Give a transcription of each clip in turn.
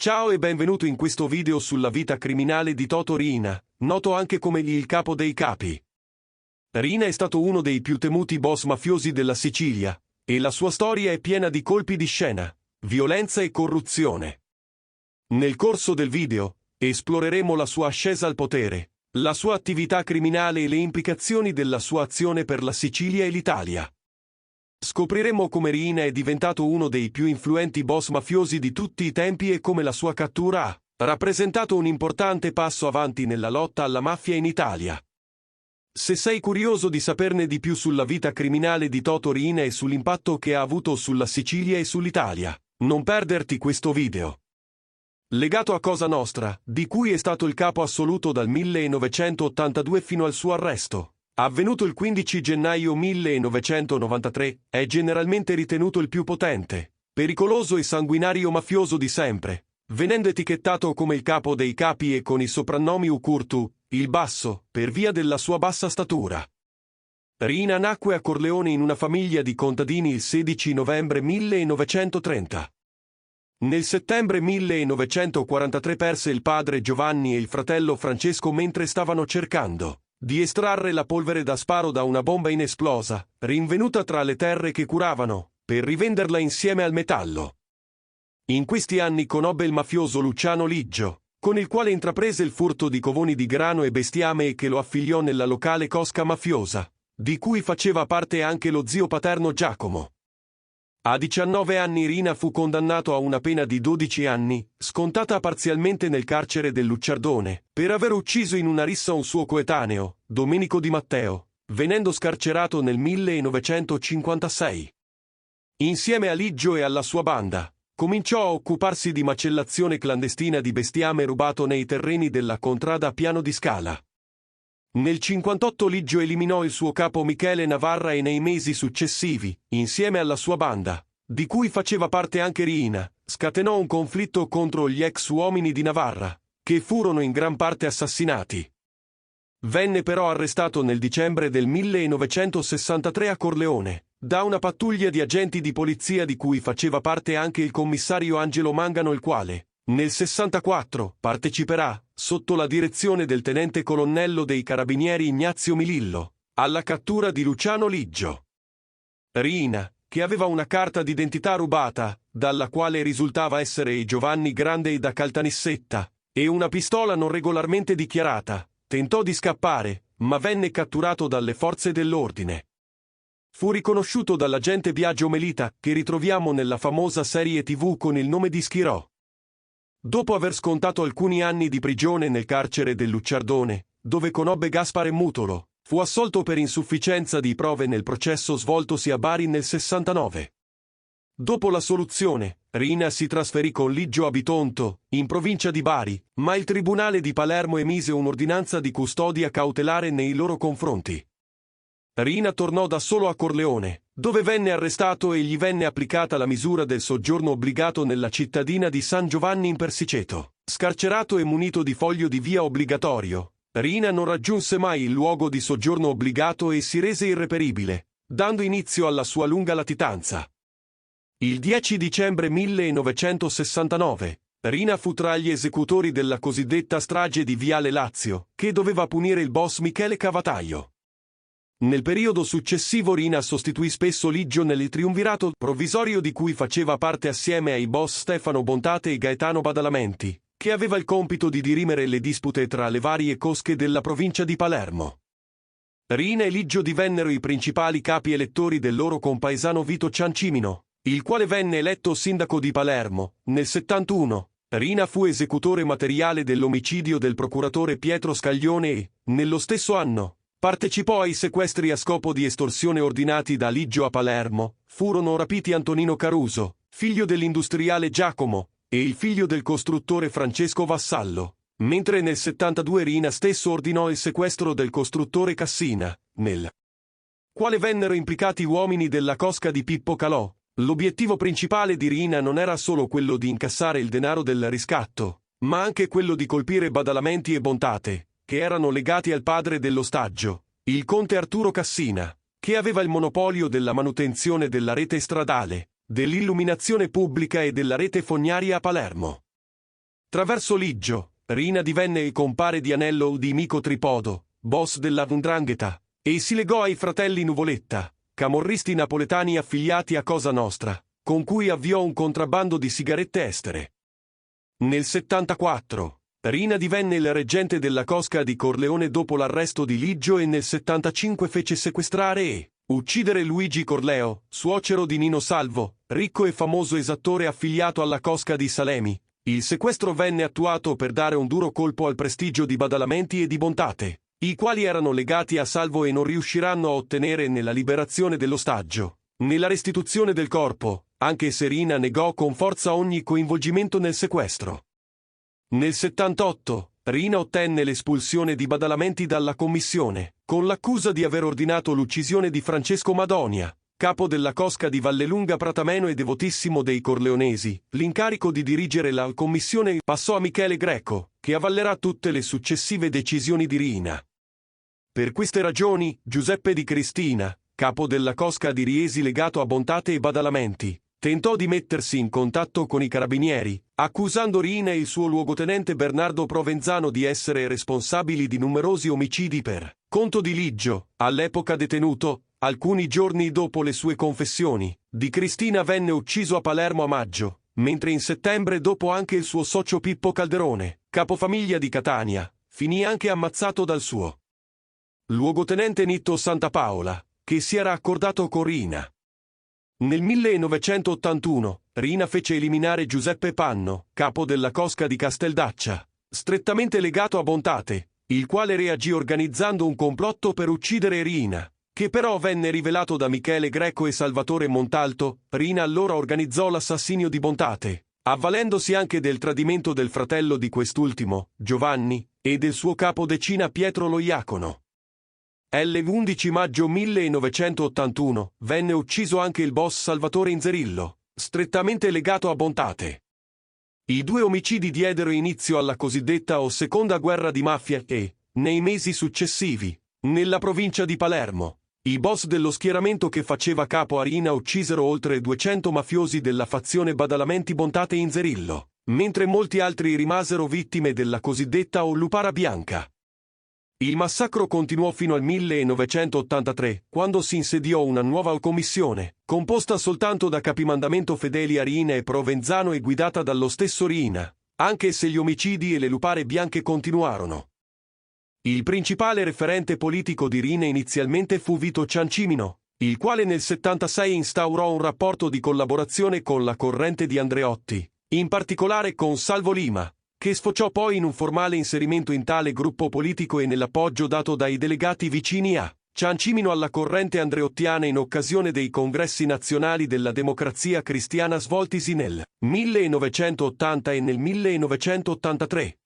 Ciao e benvenuto in questo video sulla vita criminale di Toto Riina, noto anche come il capo dei capi. Riina è stato uno dei più temuti boss mafiosi della Sicilia, e la sua storia è piena di colpi di scena, violenza e corruzione. Nel corso del video, esploreremo la sua ascesa al potere, la sua attività criminale e le implicazioni della sua azione per la Sicilia e l'Italia. Scopriremo come Riina è diventato uno dei più influenti boss mafiosi di tutti i tempi e come la sua cattura ha rappresentato un importante passo avanti nella lotta alla mafia in Italia. Se sei curioso di saperne di più sulla vita criminale di Toto Riina e sull'impatto che ha avuto sulla Sicilia e sull'Italia, non perderti questo video. Legato a Cosa Nostra, di cui è stato il capo assoluto dal 1982 fino al suo arresto, avvenuto il 15 gennaio 1993, è generalmente ritenuto il più potente, pericoloso e sanguinario mafioso di sempre, venendo etichettato come il capo dei capi e con i soprannomi Ucurtu, il basso, per via della sua bassa statura. Riina nacque a Corleone in una famiglia di contadini il 16 novembre 1930. Nel settembre 1943 perse il padre Giovanni e il fratello Francesco mentre stavano cercando di estrarre la polvere da sparo da una bomba inesplosa, rinvenuta tra le terre che curavano, per rivenderla insieme al metallo. In questi anni conobbe il mafioso Luciano Liggio, con il quale intraprese il furto di covoni di grano e bestiame e che lo affiliò nella locale cosca mafiosa, di cui faceva parte anche lo zio paterno Giacomo. A 19 anni Riina fu condannato a una pena di 12 anni, scontata parzialmente nel carcere del Lucciardone, per aver ucciso in una rissa un suo coetaneo, Domenico Di Matteo, venendo scarcerato nel 1956. Insieme a Liggio e alla sua banda, cominciò a occuparsi di macellazione clandestina di bestiame rubato nei terreni della contrada a Piano di Scala. Nel 58 Liggio eliminò il suo capo Michele Navarra e nei mesi successivi, insieme alla sua banda, di cui faceva parte anche Riina, scatenò un conflitto contro gli ex uomini di Navarra, che furono in gran parte assassinati. Venne però arrestato nel dicembre del 1963 a Corleone, da una pattuglia di agenti di polizia di cui faceva parte anche il commissario Angelo Mangano, il quale, nel 64, parteciperà, sotto la direzione del tenente colonnello dei carabinieri Ignazio Milillo, alla cattura di Luciano Liggio. Riina, che aveva una carta d'identità rubata, dalla quale risultava essere Giovanni Grande da Caltanissetta, e una pistola non regolarmente dichiarata, tentò di scappare, ma venne catturato dalle forze dell'ordine. Fu riconosciuto dall'agente Biagio Melita, che ritroviamo nella famosa serie TV con il nome di Schirò. Dopo aver scontato alcuni anni di prigione nel carcere del Lucciardone, dove conobbe Gaspare Mutolo, fu assolto per insufficienza di prove nel processo svoltosi a Bari nel 69. Dopo l'assoluzione, Riina si trasferì con Liggio a Bitonto, in provincia di Bari, ma il tribunale di Palermo emise un'ordinanza di custodia cautelare nei loro confronti. Riina tornò da solo a Corleone, dove venne arrestato e gli venne applicata la misura del soggiorno obbligato nella cittadina di San Giovanni in Persiceto. Scarcerato e munito di foglio di via obbligatorio, Riina non raggiunse mai il luogo di soggiorno obbligato e si rese irreperibile, dando inizio alla sua lunga latitanza. Il 10 dicembre 1969, Riina fu tra gli esecutori della cosiddetta strage di Viale Lazio, che doveva punire il boss Michele Cavataio. Nel periodo successivo Riina sostituì spesso Liggio nel triumvirato provvisorio di cui faceva parte assieme ai boss Stefano Bontate e Gaetano Badalamenti, che aveva il compito di dirimere le dispute tra le varie cosche della provincia di Palermo. Riina e Liggio divennero i principali capi elettori del loro compaesano Vito Ciancimino, il quale venne eletto sindaco di Palermo, nel 71. Riina fu esecutore materiale dell'omicidio del procuratore Pietro Scaglione e, nello stesso anno, partecipò ai sequestri a scopo di estorsione ordinati da Liggio a Palermo. Furono rapiti Antonino Caruso, figlio dell'industriale Giacomo, e il figlio del costruttore Francesco Vassallo, mentre nel 72 Riina stesso ordinò il sequestro del costruttore Cassina, nel quale vennero implicati uomini della cosca di Pippo Calò. L'obiettivo principale di Riina non era solo quello di incassare il denaro del riscatto, ma anche quello di colpire Badalamenti e Bontate, che erano legati al padre dell'ostaggio, il conte Arturo Cassina, che aveva il monopolio della manutenzione della rete stradale, dell'illuminazione pubblica e della rete fognaria a Palermo. Traverso Liggio, Rina divenne il compare di Anello di Mico Tripodo, boss della 'ndrangheta, e si legò ai fratelli Nuvoletta, camorristi napoletani affiliati a Cosa Nostra, con cui avviò un contrabbando di sigarette estere. Nel 74, Rina divenne il reggente della cosca di Corleone dopo l'arresto di Liggio e nel 75 fece sequestrare e uccidere Luigi Corleo, suocero di Nino Salvo, ricco e famoso esattore affiliato alla cosca di Salemi. Il sequestro venne attuato per dare un duro colpo al prestigio di Badalamenti e di Bontate, i quali erano legati a Salvo e non riusciranno a ottenere nella liberazione dell'ostaggio, nella restituzione del corpo, anche se Rina negò con forza ogni coinvolgimento nel sequestro. Nel 78, Rina ottenne l'espulsione di Badalamenti dalla commissione, con l'accusa di aver ordinato l'uccisione di Francesco Madonia, capo della cosca di Vallelunga Pratameno e devotissimo dei Corleonesi. L'incarico di dirigere la commissione passò a Michele Greco, che avallerà tutte le successive decisioni di Rina. Per queste ragioni, Giuseppe Di Cristina, capo della cosca di Riesi legato a Bontate e Badalamenti, tentò di mettersi in contatto con i carabinieri, accusando Rina e il suo luogotenente Bernardo Provenzano di essere responsabili di numerosi omicidi per conto di Liggio, all'epoca detenuto. Alcuni giorni dopo le sue confessioni, Di Cristina venne ucciso a Palermo a maggio, mentre in settembre dopo anche il suo socio Pippo Calderone, capofamiglia di Catania, finì anche ammazzato dal suo luogotenente Nitto Santapaola, che si era accordato con Rina. Nel 1981, Rina fece eliminare Giuseppe Panno, capo della cosca di Casteldaccia, strettamente legato a Bontate, il quale reagì organizzando un complotto per uccidere Rina, che però venne rivelato da Michele Greco e Salvatore Montalto. Rina allora organizzò l'assassinio di Bontate, avvalendosi anche del tradimento del fratello di quest'ultimo, Giovanni, e del suo capo decina Pietro lo Iacono. L'11 maggio 1981 venne ucciso anche il boss Salvatore Inzerillo, strettamente legato a Bontate. I due omicidi diedero inizio alla cosiddetta o seconda guerra di mafia e, nei mesi successivi, nella provincia di Palermo, i boss dello schieramento che faceva capo a Rina uccisero oltre 200 mafiosi della fazione Badalamenti Bontate e Inzerillo, mentre molti altri rimasero vittime della cosiddetta o lupara bianca. Il massacro continuò fino al 1983, quando si insediò una nuova commissione, composta soltanto da capimandamento fedeli a Rina e Provenzano e guidata dallo stesso Rina, anche se gli omicidi e le lupare bianche continuarono. Il principale referente politico di Rina inizialmente fu Vito Ciancimino, il quale nel 76 instaurò un rapporto di collaborazione con la corrente di Andreotti, in particolare con Salvo Lima, che sfociò poi in un formale inserimento in tale gruppo politico e nell'appoggio dato dai delegati vicini a Ciancimino alla corrente andreottiana in occasione dei congressi nazionali della Democrazia Cristiana svoltisi nel 1980 e nel 1983.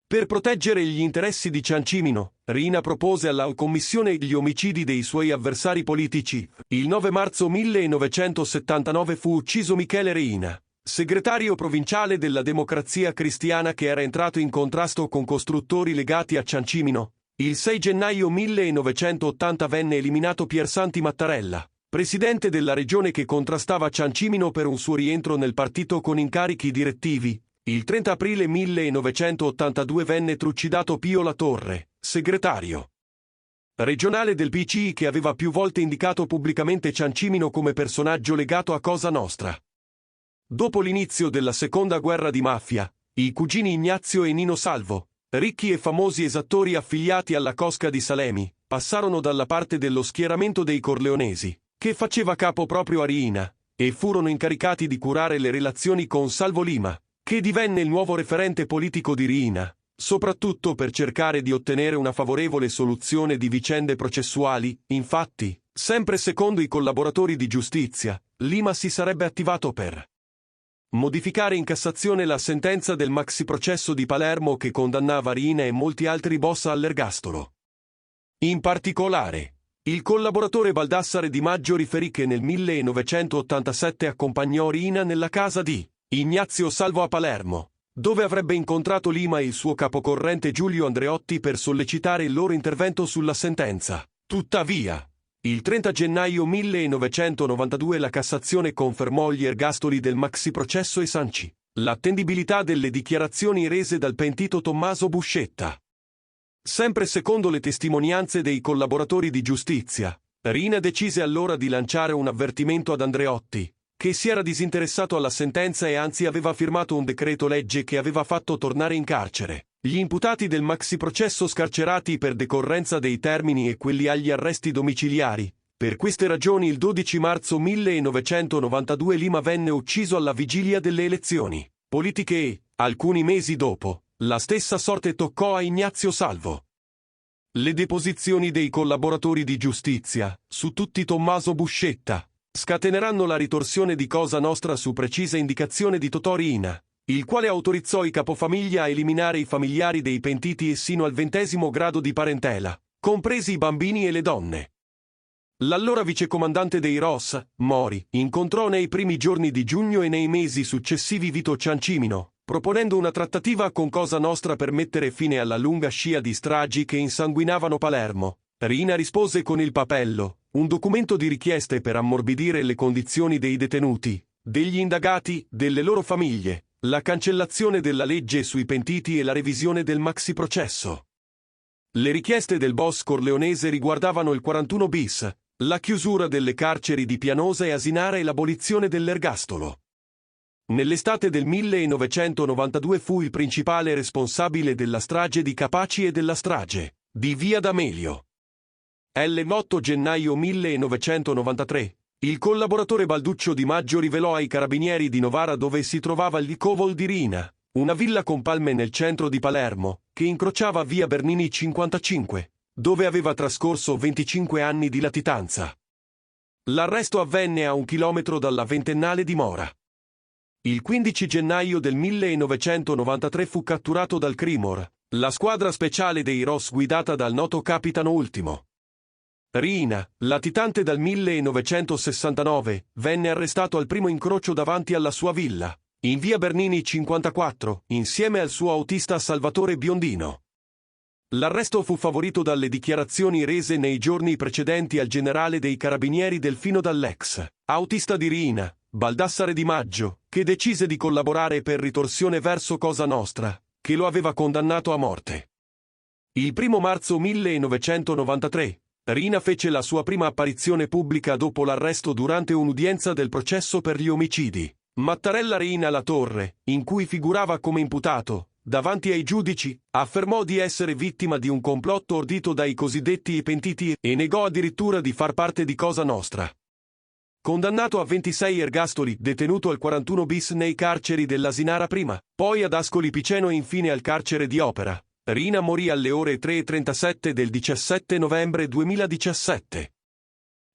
Per proteggere gli interessi di Ciancimino, Rina propose alla commissione gli omicidi dei suoi avversari politici. Il 9 marzo 1979 fu ucciso Michele Rina, segretario provinciale della Democrazia Cristiana che era entrato in contrasto con costruttori legati a Ciancimino. Il 6 gennaio 1980 venne eliminato Piersanti Mattarella, presidente della regione che contrastava Ciancimino per un suo rientro nel partito con incarichi direttivi. Il 30 aprile 1982 venne trucidato Pio La Torre, segretario regionale del PCI che aveva più volte indicato pubblicamente Ciancimino come personaggio legato a Cosa Nostra. Dopo l'inizio della seconda guerra di mafia, i cugini Ignazio e Nino Salvo, ricchi e famosi esattori affiliati alla cosca di Salemi, passarono dalla parte dello schieramento dei Corleonesi, che faceva capo proprio a Rina, e furono incaricati di curare le relazioni con Salvo Lima, che divenne il nuovo referente politico di Rina, soprattutto per cercare di ottenere una favorevole soluzione di vicende processuali. Infatti, sempre secondo i collaboratori di giustizia, Lima si sarebbe attivato per modificare in Cassazione la sentenza del maxiprocesso di Palermo che condannava Rina e molti altri boss all'ergastolo. In particolare, il collaboratore Baldassare Di Maggio riferì che nel 1987 accompagnò Rina nella casa di Ignazio Salvo a Palermo, dove avrebbe incontrato Lima e il suo capocorrente Giulio Andreotti per sollecitare il loro intervento sulla sentenza. Tuttavia, il 30 gennaio 1992 la Cassazione confermò gli ergastoli del maxiprocesso e sancì L'attendibilità delle dichiarazioni rese dal pentito Tommaso Buscetta. Sempre secondo le testimonianze dei collaboratori di giustizia, Rina decise allora di lanciare un avvertimento ad Andreotti, che si era disinteressato alla sentenza e anzi aveva firmato un decreto legge che aveva fatto tornare in carcere gli imputati del maxiprocesso scarcerati per decorrenza dei termini e quelli agli arresti domiciliari. Per queste ragioni il 12 marzo 1992 Lima venne ucciso alla vigilia delle elezioni politiche e, alcuni mesi dopo, la stessa sorte toccò a Ignazio Salvo. Le deposizioni dei collaboratori di giustizia, su tutti Tommaso Buscetta, scateneranno la ritorsione di Cosa Nostra su precisa indicazione di Totò Riina, il quale autorizzò i capofamiglia a eliminare i familiari dei pentiti e sino al 20° grado di parentela, compresi i bambini e le donne. L'allora vicecomandante dei ROS, Mori, incontrò nei primi giorni di giugno e nei mesi successivi Vito Ciancimino, proponendo una trattativa con Cosa Nostra per mettere fine alla lunga scia di stragi che insanguinavano Palermo. Riina rispose con il Papello, un documento di richieste per ammorbidire le condizioni dei detenuti, degli indagati, delle loro famiglie, la cancellazione della legge sui pentiti e la revisione del maxiprocesso. Le richieste del boss corleonese riguardavano il 41 bis, la chiusura delle carceri di Pianosa e Asinara e l'abolizione dell'ergastolo. Nell'estate del 1992 fu il principale responsabile della strage di Capaci e della strage di Via D'Amelio. L'8 gennaio 1993, il collaboratore Balduccio Di Maggio rivelò ai carabinieri di Novara dove si trovava il Covol di Riina, una villa con palme nel centro di Palermo, che incrociava via Bernini 55, dove aveva trascorso 25 anni di latitanza. L'arresto avvenne a 1 chilometro dalla ventennale di Mora. Il 15 gennaio del 1993 fu catturato dal Crimor, la squadra speciale dei ROS guidata dal noto Capitano Ultimo. Riina, latitante dal 1969, venne arrestato al primo incrocio davanti alla sua villa, in via Bernini 54, insieme al suo autista Salvatore Biondino. L'arresto fu favorito dalle dichiarazioni rese nei giorni precedenti al generale dei carabinieri Delfino Dall'ex, autista di Riina, Baldassare Di Maggio, che decise di collaborare per ritorsione verso Cosa Nostra, che lo aveva condannato a morte. Il 1 marzo 1993, Riina fece la sua prima apparizione pubblica dopo l'arresto durante un'udienza del processo per gli omicidi Mattarella Riina La Torre, in cui figurava come imputato. Davanti ai giudici, affermò di essere vittima di un complotto ordito dai cosiddetti pentiti e negò addirittura di far parte di Cosa Nostra. Condannato a 26 ergastoli, detenuto al 41 bis nei carceri dell'Asinara prima, poi ad Ascoli Piceno e infine al carcere di Opera, Riina morì alle ore 3:37 del 17 novembre 2017.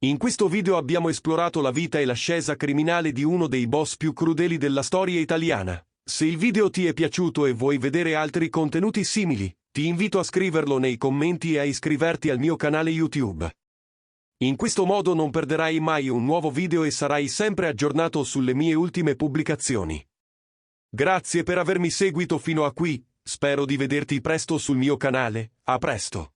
In questo video abbiamo esplorato la vita e l'ascesa criminale di uno dei boss più crudeli della storia italiana. Se il video ti è piaciuto e vuoi vedere altri contenuti simili, ti invito a scriverlo nei commenti e a iscriverti al mio canale YouTube. In questo modo non perderai mai un nuovo video e sarai sempre aggiornato sulle mie ultime pubblicazioni. Grazie per avermi seguito fino a qui, spero di vederti presto sul mio canale, a presto.